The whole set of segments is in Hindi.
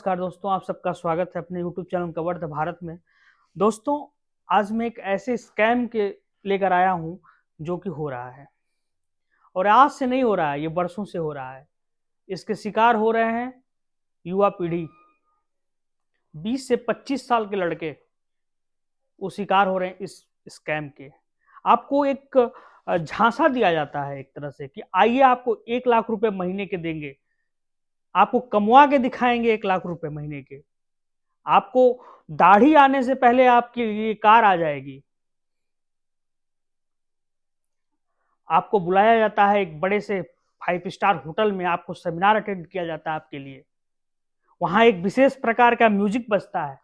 नमस्कार दोस्तों, आप सबका स्वागत है अपने YouTube channel cover the Bharat में। दोस्तों, आज मैं एक ऐसे स्कैम के लेकर आया हूं जो कि हो रहा है और आज से नहीं हो रहा है, ये वर्षों से हो रहा है। इसके शिकार हो रहे हैं युवा पीढ़ी। 20 से 25 साल के लड़के वो शिकार हो रहे हैं इस स्कैम के। आपको एक झांसा दिया जाता है एक तरह से कि आइए आपको 1 लाख रुपए महीने के देंगे, आपको कमवा के दिखाएंगे 1 लाख रुपए महीने के। आपको दाढ़ी आने से पहले आपकी ये कार आ जाएगी। आपको बुलाया जाता है एक बड़े से 5 स्टार होटल में, आपको सेमिनार अटेंड किया जाता है आपके लिए। वहां एक विशेष प्रकार का म्यूजिक बजता है,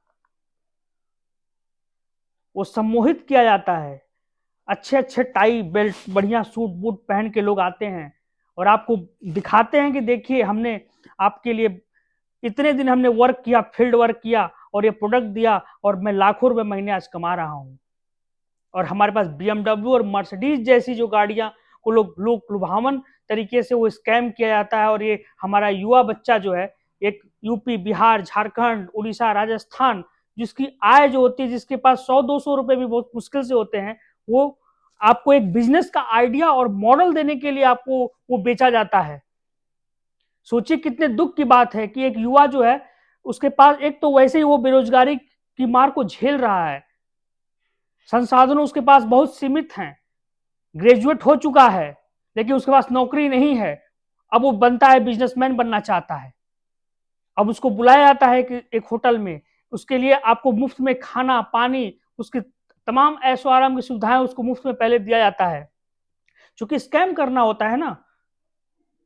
वो सम्मोहित किया जाता है। अच्छे अच्छे टाई बेल्ट बढ़िया सूट बूट पहन के लोग आते हैं और आपको दिखाते हैं कि देखिए हमने आपके लिए इतने दिन हमने वर्क किया, फील्ड वर्क किया और ये प्रोडक्ट दिया और मैं लाखों रुपए महीने आज कमा रहा हूं। और हमारे पास BMW और मर्सिडीज जैसी जो गाड़ियां को लोग लुभावन तरीके से वो स्कैम किया जाता है। और ये हमारा युवा बच्चा जो है, एक यूपी, बिहार, झारखंड, उड़ीसा, राजस्थान, जिसकी आय जो होती है, जिसके पास 100-200 रुपए भी बहुत मुश्किल से होते हैं, वो आपको एक बिजनेस का आइडिया और मॉडल देने के लिए आपको वो बेचा जाता है। सोचिए कितने दुख की बात है कि एक युवा जो है, उसके पास एक तो वैसे ही वो बेरोजगारी की मार को झेल रहा है, संसाधनों उसके पास बहुत सीमित हैं, ग्रेजुएट हो चुका है लेकिन उसके पास नौकरी नहीं है। अब वो बनता है, बिजनेसमैन बनना चाहता है। अब उसको बुलाया जाता है कि एक होटल में, उसके लिए आपको मुफ्त में खाना पानी, उसकी तमाम ऐशो आराम की सुविधाएं उसको मुफ्त में पहले दिया जाता है। चूंकि स्कैम करना होता है ना,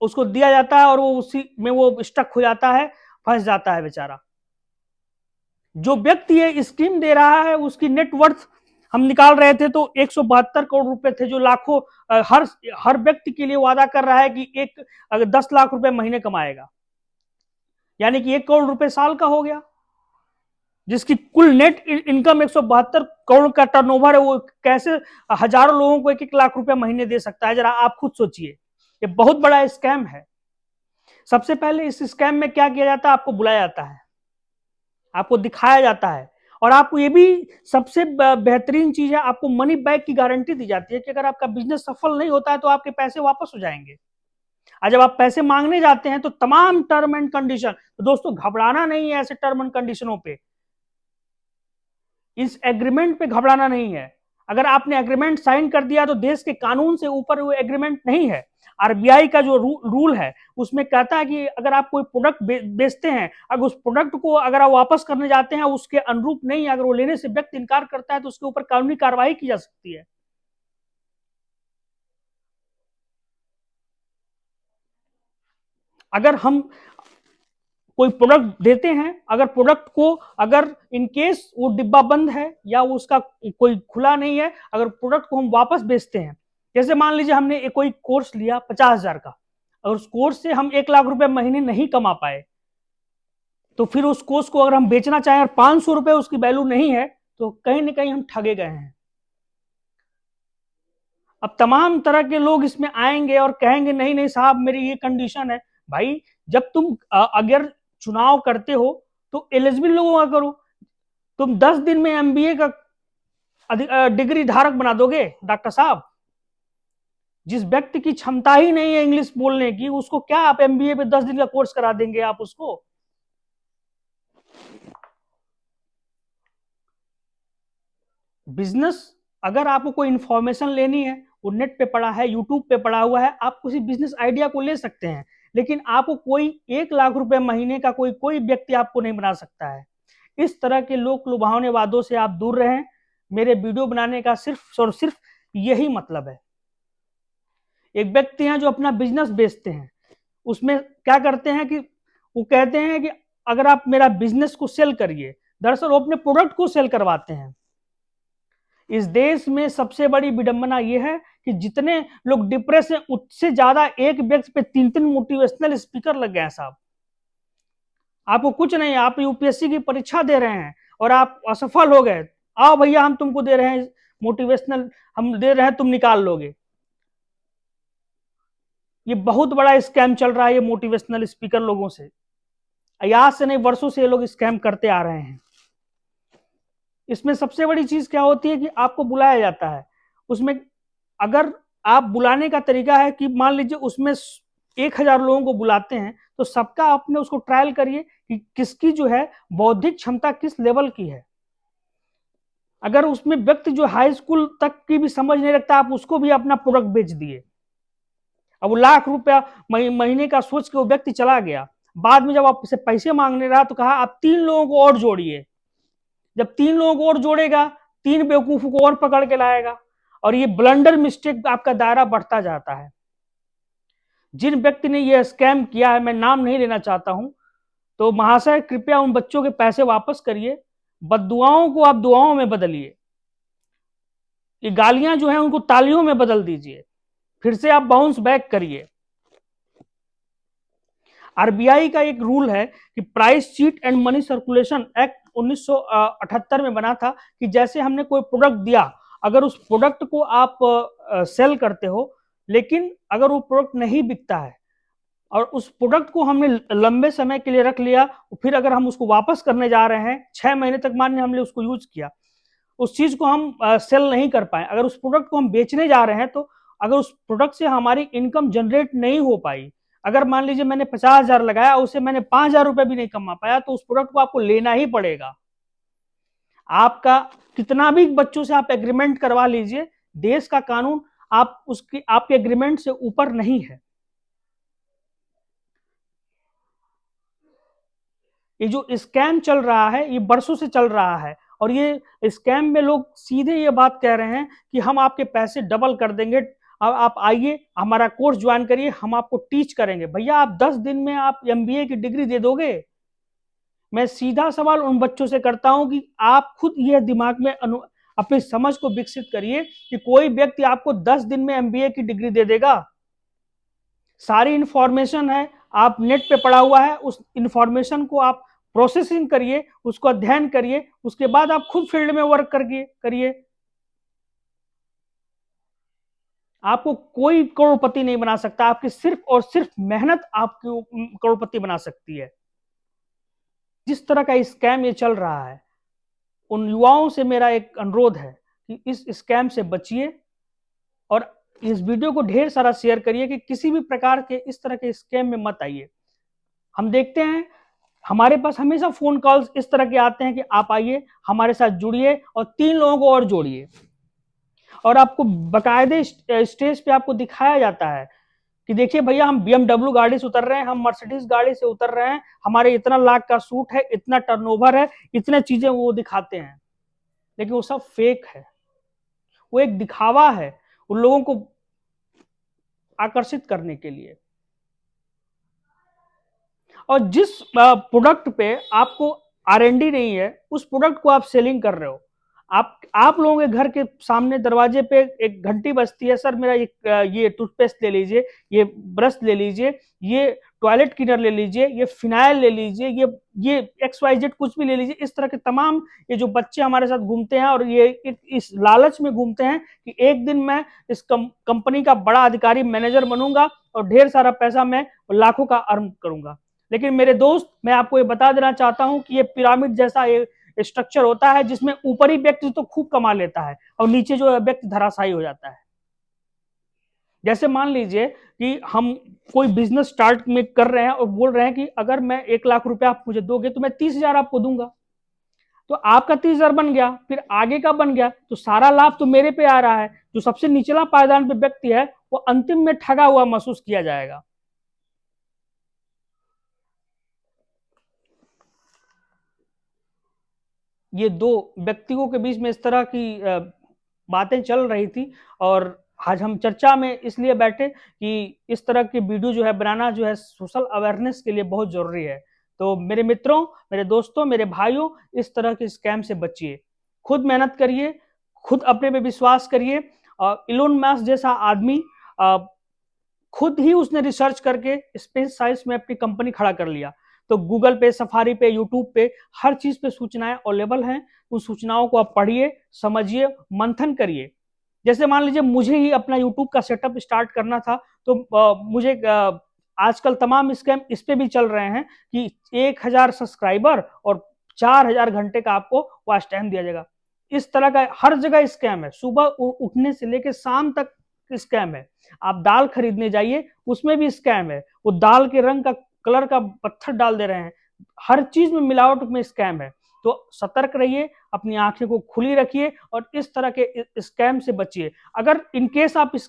उसको दिया जाता है और वो उसी में वो स्टक हो जाता है, फंस जाता है बेचारा। जो व्यक्ति ये स्कीम दे रहा है उसकी नेटवर्थ हम निकाल रहे थे तो 172 करोड़ रुपए थे, जो लाखों हर हर व्यक्ति के लिए वादा कर रहा है कि एक अगर 10 लाख रुपए महीने कमाएगा, यानी कि 1 करोड़ रुपए साल का हो गया। जिसकी कुल नेट इनकम 172 करोड़ का टर्नओवर है, वो कैसे हजारों लोगों को 1-1 लाख रुपए महीने दे सकता है? जरा आप खुद सोचिए। ये बहुत बड़ा स्कैम है। सबसे पहले इस स्कैम में क्या किया जाता है, आपको बुलाया जाता है, आपको दिखाया जाता है और आपको ये भी सबसे बेहतरीन चीज है, आपको मनी बैक की गारंटी दी जाती है कि अगर आपका बिजनेस सफल नहीं होता है तो आपके पैसे वापस हो जाएंगे। और जब आप पैसे मांगने जाते हैं तो तमाम टर्म एंड कंडीशन, तो दोस्तों घबराना नहीं है ऐसे टर्म एंड कंडीशनों पे, इस एग्रीमेंट पे घबराना नहीं है। अगर आपने एग्रीमेंट साइन कर दिया तो देश के कानून से ऊपर वो एग्रीमेंट नहीं है। आरबीआई का जो रूल है उसमें कहता है कि अगर आप कोई प्रोडक्ट बेचते हैं, अगर उस प्रोडक्ट को अगर आप वापस करने जाते हैं उसके अनुरूप नहीं, अगर वो लेने से व्यक्ति इनकार करता है तो उसके ऊपर कानूनी कार्रवाई की जा सकती है। अगर हम कोई प्रोडक्ट देते हैं, अगर प्रोडक्ट को अगर इनकेस वो डिब्बा बंद है या उसका कोई खुला नहीं है, अगर प्रोडक्ट को हम वापस बेचते हैं, जैसे मान लीजिए हमने कोई कोर्स लिया 50,000 का, अगर उस कोर्स से हम 1 लाख रुपए महीने नहीं कमा पाए तो फिर उस कोर्स को अगर हम बेचना चाहें और 500 रुपए उसकी वैल्यू नहीं है तो कहीं ना कहीं हम ठगे गए हैं। अब तमाम तरह के लोग इसमें आएंगे और कहेंगे नहीं नहीं साहब मेरी ये कंडीशन है। भाई, जब तुम अगर चुनाव करते हो तो एलिजिबल लोगों का करो। तुम 10 दिन में एमबीए का डिग्री धारक बना दोगे डॉक्टर साहब? जिस व्यक्ति की क्षमता ही नहीं है इंग्लिश बोलने की, उसको क्या आप एमबीए पे 10 दिन का कोर्स करा देंगे आप उसको? बिजनेस, अगर आपको कोई इंफॉर्मेशन लेनी है, वो नेट पे पड़ा है, यूट्यूब पे पड़ा हुआ है, आप किसी बिजनेस आइडिया को ले सकते हैं। लेकिन आपको कोई 1 लाख रुपए महीने का कोई कोई व्यक्ति आपको नहीं बना सकता है। इस तरह के लोक लुभावने वादों से आप दूर रहें। मेरे वीडियो बनाने का सिर्फ और सिर्फ यही मतलब है। एक व्यक्ति हैं जो अपना बिजनेस बेचते हैं, उसमें क्या करते हैं कि वो कहते हैं कि अगर आप मेरा बिजनेस को सेल करिए, दरअसल वो अपने प्रोडक्ट को सेल करवाते हैं। इस देश में सबसे बड़ी विडंबना यह है कि जितने लोग डिप्रेस हैं उससे ज्यादा एक व्यक्ति पे 3-3 मोटिवेशनल स्पीकर लग गए हैं साहब। आपको कुछ नहीं, आप यूपीएससी की परीक्षा दे रहे हैं और आप असफल हो गए, आओ भैया हम तुमको दे रहे हैं मोटिवेशनल, हम दे रहे हैं, तुम निकाल लोगे। ये बहुत बड़ा स्कैम चल रहा है ये मोटिवेशनल स्पीकर लोगों से। आज से नहीं, वर्षों से ये लोग स्कैम करते आ रहे हैं। इसमें सबसे बड़ी चीज क्या होती है कि आपको बुलाया जाता है, उसमें अगर आप बुलाने का तरीका है कि मान लीजिए उसमें 1,000 लोगों को बुलाते हैं, तो सबका आपने उसको ट्रायल करिए कि किसकी जो है बौद्धिक क्षमता किस लेवल की है। अगर उसमें व्यक्ति जो हाई स्कूल तक की भी समझ नहीं रखता, आप उसको भी अपना प्रोडक्ट बेच दिए। अब वो लाख रुपया महीने का सोच के वो व्यक्ति चला गया, बाद में जब आपसे पैसे मांगने रहा तो कहा आप 3 लोगों को और जोड़िए। जब 3 लोगों को और जोड़ेगा, 3 बेवकूफों को और पकड़ के लाएगा, और ये ब्लंडर मिस्टेक आपका दायरा बढ़ता जाता है। जिन व्यक्ति ने यह स्कैम किया है, मैं नाम नहीं लेना चाहता हूं, तो महाशय कृपया उन बच्चों के पैसे वापस करिए, बददुआओं को आप दुआओं में बदलिए, ये गालियां जो है उनको तालियों में बदल दीजिए, फिर से आप बाउंस बैक करिए। आरबीआई का एक रूल है कि price cheat and money circulation act 1978 में बना था कि जैसे हमने कोई प्रोडक्ट दिया, अगर उस प्रोडक्ट को आप सेल करते हो, लेकिन अगर वो प्रोडक्ट नहीं बिकता है और उस प्रोडक्ट को हमने लंबे समय के लिए रख लिया, फिर अगर हम उसको वापस करने जा रहे हैं 6 महीने तक, मान लिया हमने उसको यूज किया, उस चीज को हम सेल नहीं कर पाए, अगर उस प्रोडक्ट को हम बेचने जा रहे हैं, तो अगर उस प्रोडक्ट से हमारी इनकम जनरेट नहीं हो पाई, अगर मान लीजिए मैंने 50,000 लगाया, उससे मैंने 5,000 रुपए भी नहीं कमा पाया, तो उस प्रोडक्ट को आपको लेना ही पड़ेगा। आपका कितना भी बच्चों से आप एग्रीमेंट करवा लीजिए, देश का कानून आप उसकी आपके एग्रीमेंट से ऊपर नहीं है। ये जो स्कैम चल रहा है, ये बरसों से चल रहा है, और ये स्कैम में लोग सीधे ये बात कह रहे हैं कि हम आपके पैसे डबल कर देंगे, अब आप आइए हमारा कोर्स ज्वाइन करिए, हम आपको टीच करेंगे। भैया आप 10 दिन में आप एमबीए की डिग्री दे दोगे? मैं सीधा सवाल उन बच्चों से करता हूं कि आप खुद यह दिमाग में अपनी समझ को विकसित करिए कि कोई व्यक्ति आपको 10 दिन में एमबीए की डिग्री दे देगा? सारी इंफॉर्मेशन है, आप नेट पे पड़ा हुआ है, उस इंफॉर्मेशन को आप प्रोसेसिंग करिए, उसको अध्ययन करिए, उसके बाद आप खुद फील्ड में वर्क करिए। आपको कोई करोड़पति नहीं बना सकता, आपकी सिर्फ और सिर्फ मेहनत आपको करोड़पति बना सकती है। जिस तरह का स्कैम ये चल रहा है, उन युवाओं से मेरा एक अनुरोध है कि इस स्कैम से बचिए, और इस वीडियो को ढेर सारा शेयर करिए कि किसी भी प्रकार के इस तरह के स्कैम में मत आइए। हम देखते हैं हमारे पास हमेशा फोन कॉल्स इस तरह के आते हैं कि आप आइए हमारे साथ जुड़िए और 3 लोगों को और जोड़िए, और आपको बकायदे स्टेज पे आपको दिखाया जाता है कि देखिए भैया हम BMW गाड़ी से उतर रहे हैं, हम मर्सिडीज गाड़ी से उतर रहे हैं, हमारे इतना लाख का सूट है, इतना टर्नओवर है, इतने चीजें वो दिखाते हैं, लेकिन वो सब फेक है, वो एक दिखावा है उन लोगों को आकर्षित करने के लिए। और जिस प्रोडक्ट पे आपको R&D नहीं है, उस प्रोडक्ट को आप सेलिंग कर रहे हो। आप लोगों के घर के सामने दरवाजे पे एक घंटी बजती है, सर मेरा ये टूथपेस्ट ले लीजिए, ये ब्रश ले लीजिए, ये टॉयलेट क्लीनर ले लीजिए, ये फिनाइल ले लीजिए, ये XYZ कुछ भी ले लीजिए। इस तरह के तमाम ये जो बच्चे हमारे साथ घूमते हैं और ये इस लालच में घूमते हैं कि एक दिन मैं इस कंपनी का बड़ा अधिकारी मैनेजर बनूंगा और ढेर सारा पैसा मैं लाखों का अर्न करूंगा। लेकिन मेरे दोस्त, मैं आपको ये बता देना चाहता हूं कि ये पिरामिड जैसा स्ट्रक्चर होता है, जिसमें ऊपरी व्यक्ति तो खूब कमा लेता है और नीचे जो व्यक्ति धराशायी हो जाता है। जैसे मान लीजिए कि हम कोई बिजनेस स्टार्ट में कर रहे हैं और बोल रहे हैं कि अगर मैं 1,00,000 रुपया आप मुझे दोगे तो मैं 30,000 आपको दूंगा, तो आपका 30,000 बन गया, फिर आगे का बन गया, तो सारा लाभ तो मेरे पे आ रहा है। जो सबसे निचला पायदान पे व्यक्ति है वो अंतिम में ठगा हुआ महसूस किया जाएगा। ये 2 व्यक्तियों के बीच में इस तरह की बातें चल रही थी, और आज हम चर्चा में इसलिए बैठे कि इस तरह की वीडियो जो है बनाना जो है सोशल अवेयरनेस के लिए बहुत जरूरी है। तो मेरे मित्रों, मेरे दोस्तों, मेरे भाइयों, इस तरह के स्कैम से बचिए, खुद मेहनत करिए, खुद अपने पे विश्वास करिए। इलोन मस्क जैसा आदमी खुद ही उसने रिसर्च करके स्पेस साइंस में अपनी कंपनी खड़ा कर लिया। तो गूगल पे, सफारी पे, यूट्यूब पे हर चीज पे सूचनाएं अवेलेबल हैं। उन सूचनाओं को आप पढ़िए, समझिए, मंथन करिए। जैसे मान लीजिए मुझे ही अपना यूट्यूब का सेटअप स्टार्ट करना था, तो मुझे आजकल तमाम स्कैम इस पे भी चल रहे हैं कि 1000 सब्सक्राइबर और 4000 घंटे का आपको वॉच टाइम दिया जाएगा। इस तरह का हर जगह स्कैम है, सुबह उठने से लेकर शाम तक स्कैम है। आप दाल खरीदने जाइए, उसमें भी स्कैम है, वो दाल के रंग का कलर का पत्थर डाल दे रहे हैं, हर चीज में मिलावट में स्कैम है। तो सतर्क रहिए, अपनी आंखें को खुली रखिए और इस तरह के स्कैम से बचिए। अगर इनकेस आप इस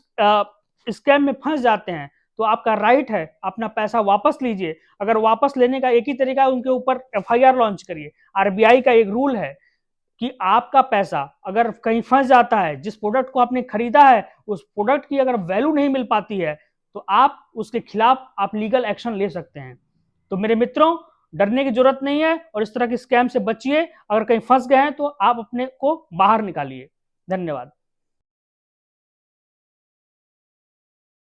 स्कैम में फंस जाते हैं तो आपका राइट है, अपना पैसा वापस लीजिए। अगर वापस लेने का एक ही तरीका है, उनके ऊपर एफआईआर लॉन्च करिए। आरबीआई का एक रूल है कि आपका पैसा अगर कहीं फंस जाता है, जिस प्रोडक्ट को आपने खरीदा है उस प्रोडक्ट की अगर वैल्यू नहीं मिल पाती है तो आप उसके खिलाफ आप लीगल एक्शन ले सकते हैं। तो मेरे मित्रों, डरने की जरूरत नहीं है और इस तरह के स्कैम से बचिए। अगर कहीं फंस गए हैं तो आप अपने को बाहर निकालिए। धन्यवाद।